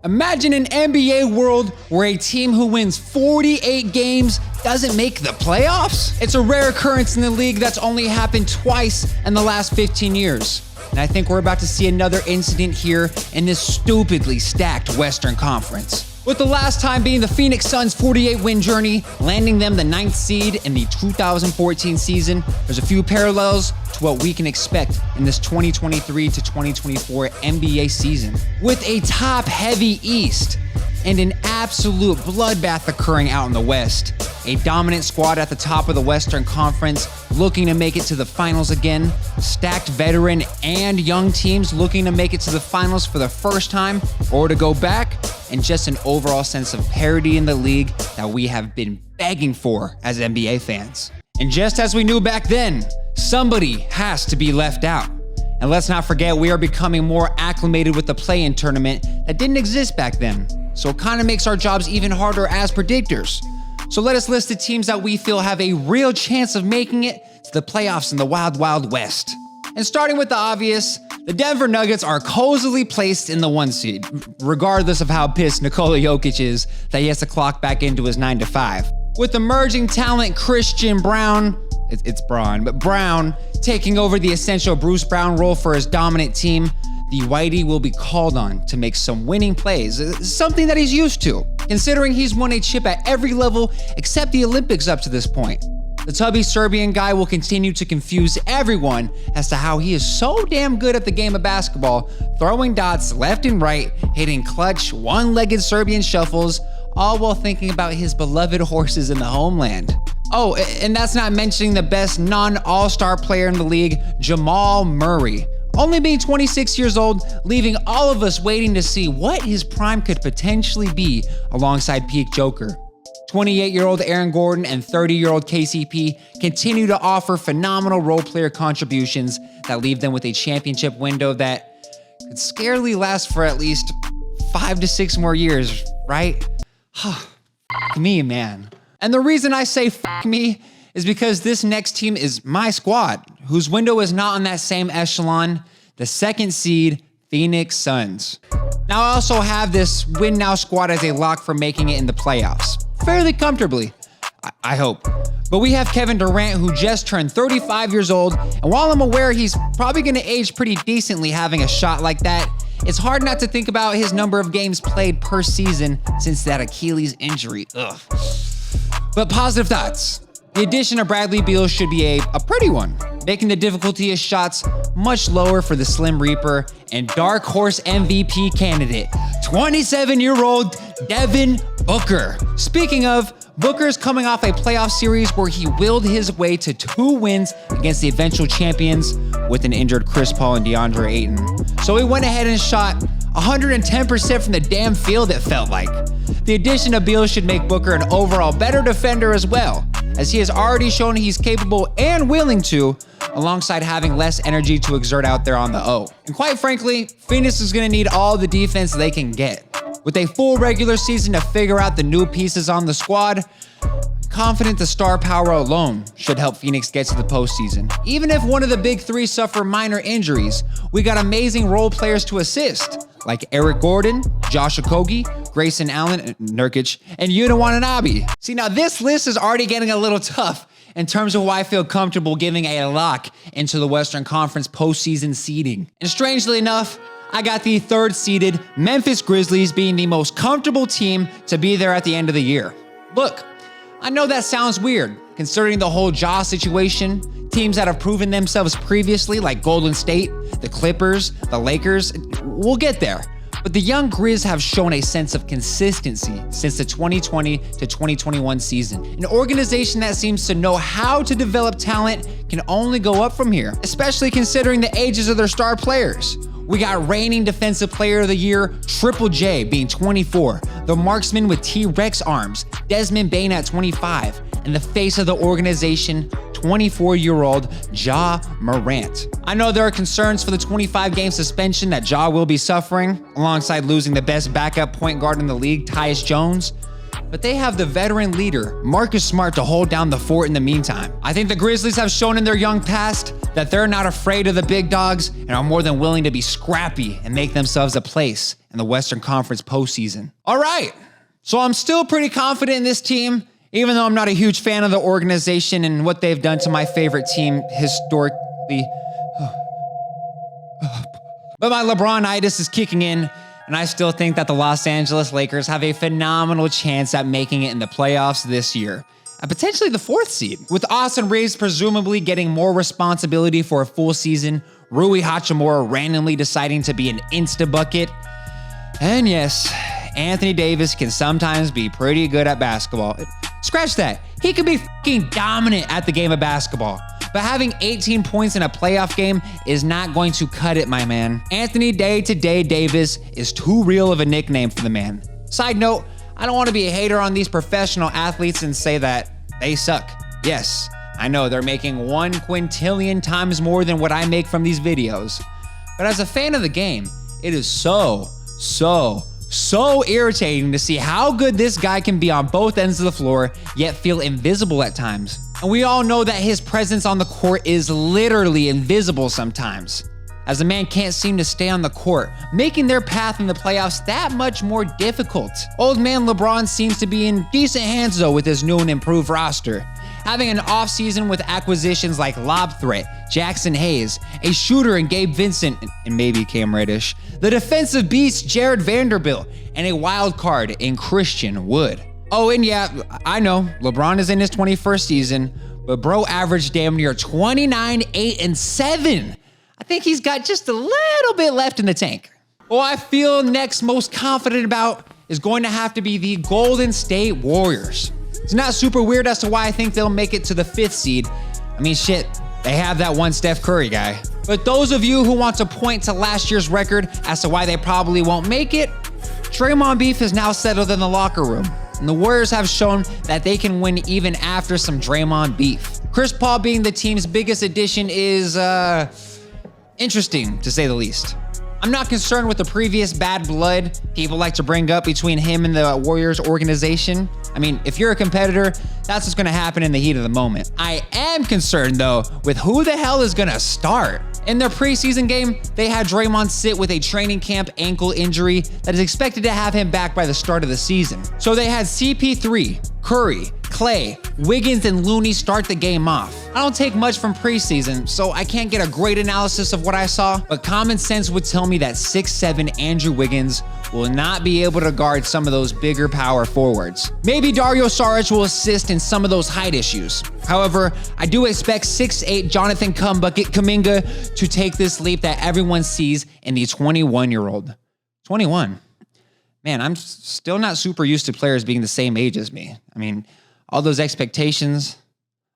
Imagine an NBA world where a team who wins 48 games doesn't make the playoffs. It's a rare occurrence in the league that's only happened twice in the last 15 years. And I think we're about to see another incident here in this stupidly stacked Western Conference. With the last time being the Phoenix Suns' 48-win journey, landing them the 9th seed in the 2014 season, there's a few parallels to what we can expect in this 2023 to 2024 NBA season. With a top-heavy East and an absolute bloodbath occurring out in the West, a dominant squad at the top of the Western Conference looking to make it to the finals again, stacked veteran and young teams looking to make it to the finals for the first time or to go back, and just an overall sense of parity in the league that we have been begging for as NBA fans. And just as we knew back then, somebody has to be left out. And let's not forget, we are becoming more acclimated with the play-in tournament that didn't exist back then. So it kind of makes our jobs even harder as predictors. So let us list the teams that we feel have a real chance of making it to the playoffs in the Wild Wild West. And starting with the obvious, the Denver Nuggets are cozily placed in the 1 seed, regardless of how pissed Nikola Jokic is that he has to clock back into his 9 to 5. With emerging talent Christian Brown, it's Braun, but Brown taking over the essential Bruce Brown role for his dominant team, the Whitey will be called on to make some winning plays, something that he's used to, considering he's won a chip at every level except the Olympics up to this point. The tubby Serbian guy will continue to confuse everyone as to how he is so damn good at the game of basketball, throwing dots left and right, hitting clutch, one-legged Serbian shuffles, all while thinking about his beloved horses in the homeland. Oh, and that's not mentioning the best non-all-star player in the league, Jamal Murray. Only being 26 years old, leaving all of us waiting to see what his prime could potentially be alongside peak Joker. 28-year-old Aaron Gordon and 30-year-old KCP continue to offer phenomenal role player contributions that leave them with a championship window that could scarcely last for at least 5 to 6 more years, right? Fuck me, man. And the reason I say fuck me is because this next team is my squad, whose window is not on that same echelon, the 2nd seed Phoenix Suns. Now I also have this win now squad as a lock for making it in the playoffs. Fairly comfortably, I hope. But we have Kevin Durant, who just turned 35 years old, and while I'm aware he's probably gonna age pretty decently having a shot like that, it's hard not to think about his number of games played per season since that Achilles injury. Ugh. But positive thoughts. The addition of Bradley Beal should be a pretty one, making the difficulty of shots much lower for the Slim Reaper and dark horse MVP candidate, 27-year-old Devin Booker. Speaking of, Booker's coming off a playoff series where he willed his way to 2 wins against the eventual champions with an injured Chris Paul and DeAndre Ayton. So he went ahead and shot 110% from the damn field, it felt like. The addition of Beal should make Booker an overall better defender as well, as he has already shown he's capable and willing to, alongside having less energy to exert out there on the O. And quite frankly, Phoenix is gonna need all the defense they can get. With a full regular season to figure out the new pieces on the squad, confident the star power alone should help Phoenix get to the postseason. Even if one of the big 3 suffer minor injuries, we got amazing role players to assist, like Eric Gordon, Josh Okogie, Grayson Allen, Nurkic, and Yuna Watanabe. See, now this list is already getting a little tough in terms of who I feel comfortable giving a lock into the Western Conference postseason seeding. And strangely enough, I got the 3rd seeded Memphis Grizzlies being the most comfortable team to be there at the end of the year. Look, I know that sounds weird, considering the whole Ja situation, teams that have proven themselves previously like Golden State, the Clippers, the Lakers, we'll get there. But the young Grizz have shown a sense of consistency since the 2020 to 2021 season. An organization that seems to know how to develop talent can only go up from here, especially considering the ages of their star players. We got reigning Defensive Player of the Year, Triple J being 24, the marksman with T-Rex arms, Desmond Bane at 25, and the face of the organization, 24-year-old Ja Morant. I know there are concerns for the 25-game suspension that Ja will be suffering, alongside losing the best backup point guard in the league, Tyus Jones. But they have the veteran leader, Marcus Smart, to hold down the fort in the meantime. I think the Grizzlies have shown in their young past that they're not afraid of the big dogs and are more than willing to be scrappy and make themselves a place in the Western Conference postseason. All right, so I'm still pretty confident in this team, even though I'm not a huge fan of the organization and what they've done to my favorite team historically. But my LeBron-itis is kicking in, and I still think that the Los Angeles Lakers have a phenomenal chance at making it in the playoffs this year, and potentially the 4th seed. With Austin Reeves presumably getting more responsibility for a full season, Rui Hachimura randomly deciding to be an insta-bucket, and yes, Anthony Davis can sometimes be pretty good at basketball. Scratch that. He can be fucking dominant at the game of basketball. But having 18 points in a playoff game is not going to cut it, my man. Anthony Day-to-Day Davis is too real of a nickname for the man. Side note, I don't want to be a hater on these professional athletes and say that they suck. Yes, I know they're making 1 quintillion times more than what I make from these videos. But as a fan of the game, it is so irritating to see how good this guy can be on both ends of the floor, yet feel invisible at times. And we all know that his presence on the court is literally invisible sometimes, as the man can't seem to stay on the court, making their path in the playoffs that much more difficult. Old man LeBron seems to be in decent hands though with his new and improved roster. Having an offseason with acquisitions like Lob Threat, Jackson Hayes, a shooter in Gabe Vincent, and maybe Cam Reddish, the defensive beast Jared Vanderbilt, and a wild card in Christian Wood. Oh, and yeah, I know, LeBron is in his 21st season, but bro averaged damn near 29, 8, and 7. I think he's got just a little bit left in the tank. What I feel next most confident about is going to have to be the Golden State Warriors. It's not super weird as to why I think they'll make it to the 5th seed. I mean, shit, they have that one Steph Curry guy. But those of you who want to point to last year's record as to why they probably won't make it, Draymond beef is now settled in the locker room, and the Warriors have shown that they can win even after some Draymond beef. Chris Paul being the team's biggest addition is, interesting to say the least. I'm not concerned with the previous bad blood people like to bring up between him and the Warriors organization. I mean, if you're a competitor, that's what's gonna happen in the heat of the moment. I am concerned though with who the hell is gonna start. In their preseason game, they had Draymond sit with a training camp ankle injury that is expected to have him back by the start of the season. So they had CP3, Curry, Clay, Wiggins, and Looney start the game off. I don't take much from preseason, so I can't get a great analysis of what I saw, but common sense would tell me that 6'7" Andrew Wiggins will not be able to guard some of those bigger power forwards. Maybe Dario Saric will assist in some of those height issues. However, I do expect 6'8" Jonathan Kuminga to take this leap that everyone sees in the 21-year-old. 21. Man, I'm still not super used to players being the same age as me. I mean, all those expectations,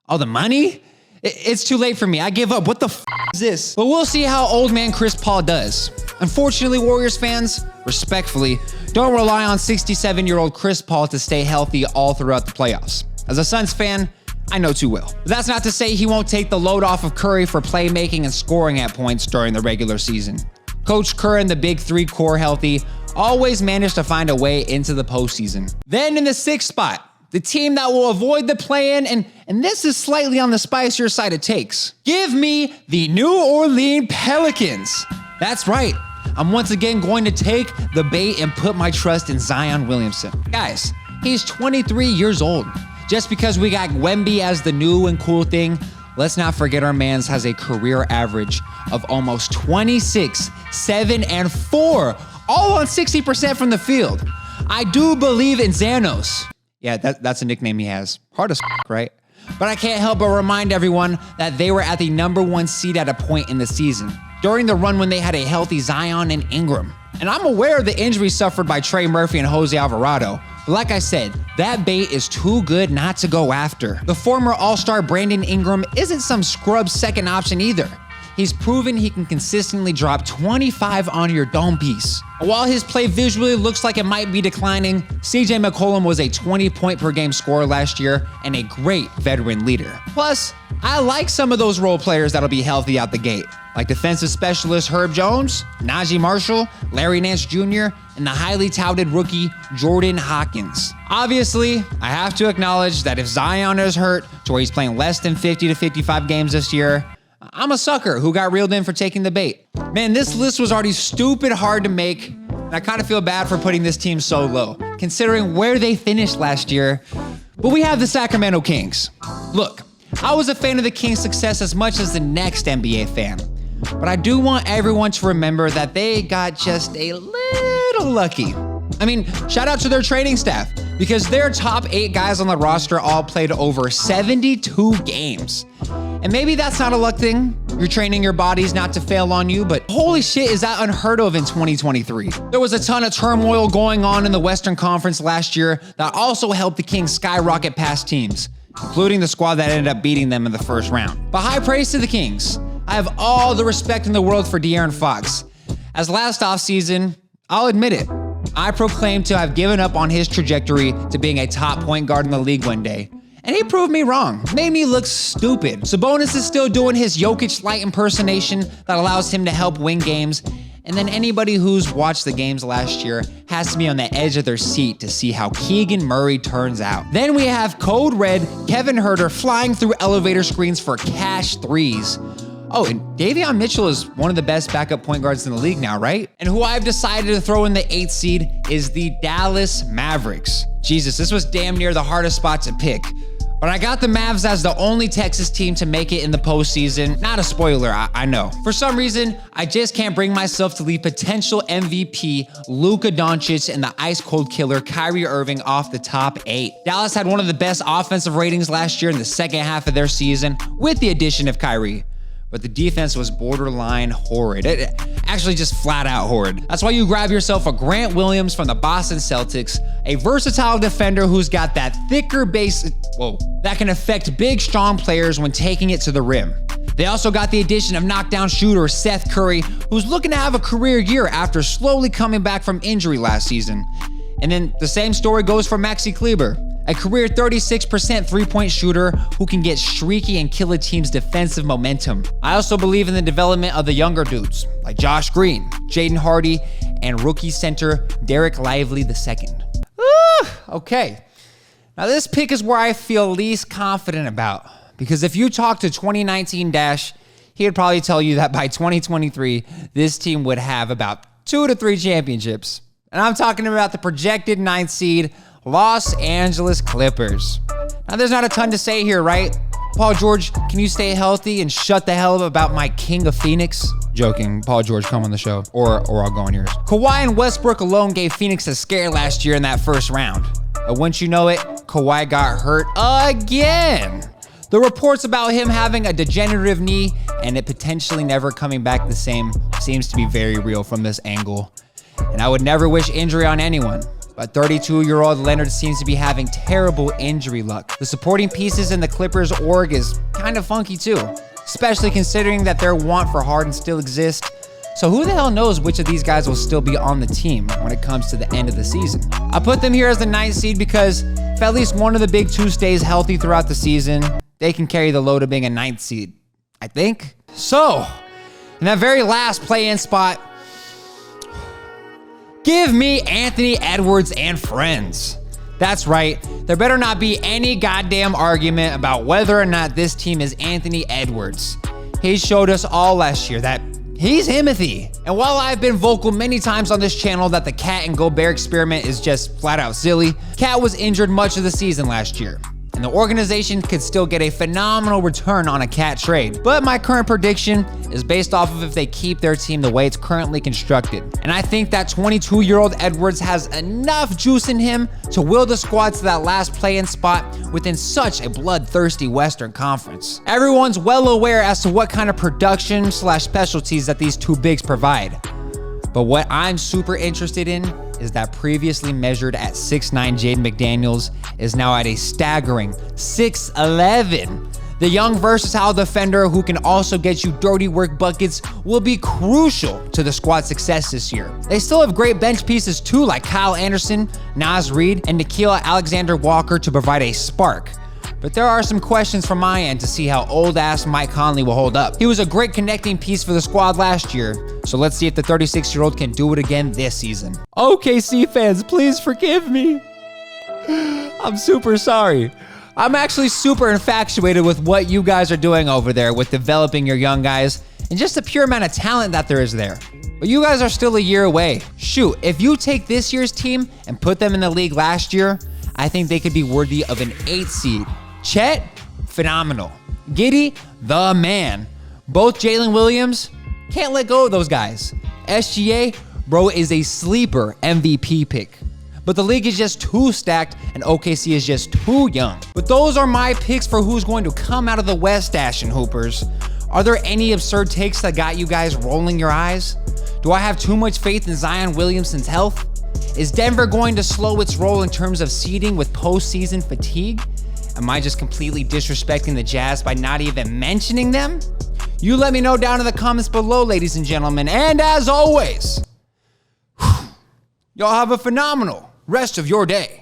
all the money, it's too late for me. I give up. What the f is this? But we'll see how old man Chris Paul does. Unfortunately, Warriors fans, respectfully, don't rely on 67-year-old Chris Paul to stay healthy all throughout the playoffs. As a Suns fan, I know too well. But that's not to say he won't take the load off of Curry for playmaking and scoring at points during the regular season. Coach Kerr and the Big Three core healthy always managed to find a way into the postseason. Then in the 6th spot, the team that will avoid the play-in, and this is slightly on the spicier side of takes. Give me the New Orleans Pelicans. That's right. I'm once again going to take the bait and put my trust in Zion Williamson. Guys, he's 23 years old. Just because we got Wemby as the new and cool thing, let's not forget our mans has a career average of almost 26, 7, and 4, all on 60% from the field. I do believe in Xanos. Yeah, that's a nickname he has. Hard as f, right? But I can't help but remind everyone that they were at the #1 seed at a point in the season, during the run when they had a healthy Zion and Ingram. And I'm aware of the injuries suffered by Trey Murphy and Jose Alvarado, but like I said, that bait is too good not to go after. The former All-Star Brandon Ingram isn't some scrub second option either. He's proven he can consistently drop 25 on your dome piece. While his play visually looks like it might be declining, CJ McCollum was a 20-point-per-game scorer last year and a great veteran leader. Plus, I like some of those role players that'll be healthy out the gate, like defensive specialist Herb Jones, Najee Marshall, Larry Nance Jr., and the highly touted rookie Jordan Hawkins. Obviously, I have to acknowledge that if Zion is hurt to where he's playing less than 50 to 55 games this year, I'm a sucker who got reeled in for taking the bait. Man, this list was already stupid hard to make, and I kind of feel bad for putting this team so low, considering where they finished last year. But we have the Sacramento Kings. Look, I was a fan of the Kings' success as much as the next NBA fan, but I do want everyone to remember that they got just a little lucky. I mean, shout out to their training staff, because their top 8 guys on the roster all played over 72 games. And maybe that's not a luck thing. You're training your bodies not to fail on you, but holy shit, is that unheard of in 2023. There was a ton of turmoil going on in the Western Conference last year that also helped the Kings skyrocket past teams, including the squad that ended up beating them in the first round. But high praise to the Kings. I have all the respect in the world for De'Aaron Fox. As last offseason, I'll admit it, I proclaimed to have given up on his trajectory to being a top point guard in the league one day. And he proved me wrong, made me look stupid. Sabonis is still doing his Jokic-light impersonation that allows him to help win games. And then anybody who's watched the games last year has to be on the edge of their seat to see how Keegan Murray turns out. Then we have Code Red Kevin Huerter flying through elevator screens for cash threes. Oh, and Davion Mitchell is one of the best backup point guards in the league now, right? And who I've decided to throw in the 8th seed is the Dallas Mavericks. Jesus, this was damn near the hardest spot to pick. But I got the Mavs as the only Texas team to make it in the postseason. Not a spoiler, I know. For some reason, I just can't bring myself to leave potential MVP Luka Doncic and the ice-cold killer Kyrie Irving off the top 8. Dallas had one of the best offensive ratings last year in the second half of their season with the addition of Kyrie. But the defense was borderline horrid. It actually just flat out horrid. That's why you grab yourself a Grant Williams from the Boston Celtics, a versatile defender who's got that thicker base, that can affect big, strong players when taking it to the rim. They also got the addition of knockdown shooter Seth Curry, who's looking to have a career year after slowly coming back from injury last season. And then the same story goes for Maxi Kleber, a career 36% three-point shooter who can get streaky and kill a team's defensive momentum. I also believe in the development of the younger dudes, like Josh Green, Jaden Hardy, and rookie center Derek Lively II. Okay. Now this pick is where I feel least confident about, because if you talk to 2019 Dash, he would probably tell you that by 2023, this team would have about 2 to 3 championships. And I'm talking about the projected 9th seed, Los Angeles Clippers. Now, there's not a ton to say here, right? Paul George, can you stay healthy and shut the hell up about my King of Phoenix? Joking, Paul George, come on the show, or I'll go on yours. Kawhi and Westbrook alone gave Phoenix a scare last year in that first round. But once you know it, Kawhi got hurt again. The reports about him having a degenerative knee and it potentially never coming back the same seems to be very real from this angle. And I would never wish injury on anyone, but 32-year-old Leonard seems to be having terrible injury luck. The supporting pieces in the Clippers org is kind of funky too, especially considering that their want for Harden still exists. So who the hell knows which of these guys will still be on the team when it comes to the end of the season. I put them here as the 9th seed because if at least one of the big two stays healthy throughout the season, they can carry the load of being a 9th seed, I think. So, in that very last play-in spot, give me Anthony Edwards and friends. That's right. There better not be any goddamn argument about whether or not this team is Anthony Edwards. He showed us all last year that he's Himothy. And while I've been vocal many times on this channel that the Cat and Gobert experiment is just flat out silly, Cat was injured much of the season last year, and the organization could still get a phenomenal return on a Cat trade. But my current prediction is based off of if they keep their team the way it's currently constructed. And I think that 22-year-old Edwards has enough juice in him to will the squad to that last play-in spot within such a bloodthirsty Western Conference. Everyone's well aware as to what kind of production / specialties that these two bigs provide. But what I'm super interested in is that previously measured at 6'9" Jaden McDaniels is now at a staggering 6'11". The young versatile defender who can also get you dirty work buckets will be crucial to the squad's success this year. They still have great bench pieces too, like Kyle Anderson, Naz Reid, and Nickeil Alexander-Walker to provide a spark. But there are some questions from my end to see how old-ass Mike Conley will hold up. He was a great connecting piece for the squad last year, so let's see if the 36-year-old can do it again this season. OKC fans, please forgive me. I'm super sorry. I'm actually super infatuated with what you guys are doing over there with developing your young guys and just the pure amount of talent that there is there. But you guys are still a year away. Shoot, if you take this year's team and put them in the league last year, I think they could be worthy of an 8th seed. Chet, phenomenal. Giddey, the man. Both Jalen Williams, can't let go of those guys. SGA, bro, is a sleeper MVP pick. But the league is just too stacked and OKC is just too young. But those are my picks for who's going to come out of the West, Ashton Hoopers. Are there any absurd takes that got you guys rolling your eyes? Do I have too much faith in Zion Williamson's health? Is Denver going to slow its roll in terms of seeding with postseason fatigue? Am I just completely disrespecting the Jazz by not even mentioning them? You let me know down in the comments below, ladies and gentlemen. And as always, y'all have a phenomenal rest of your day.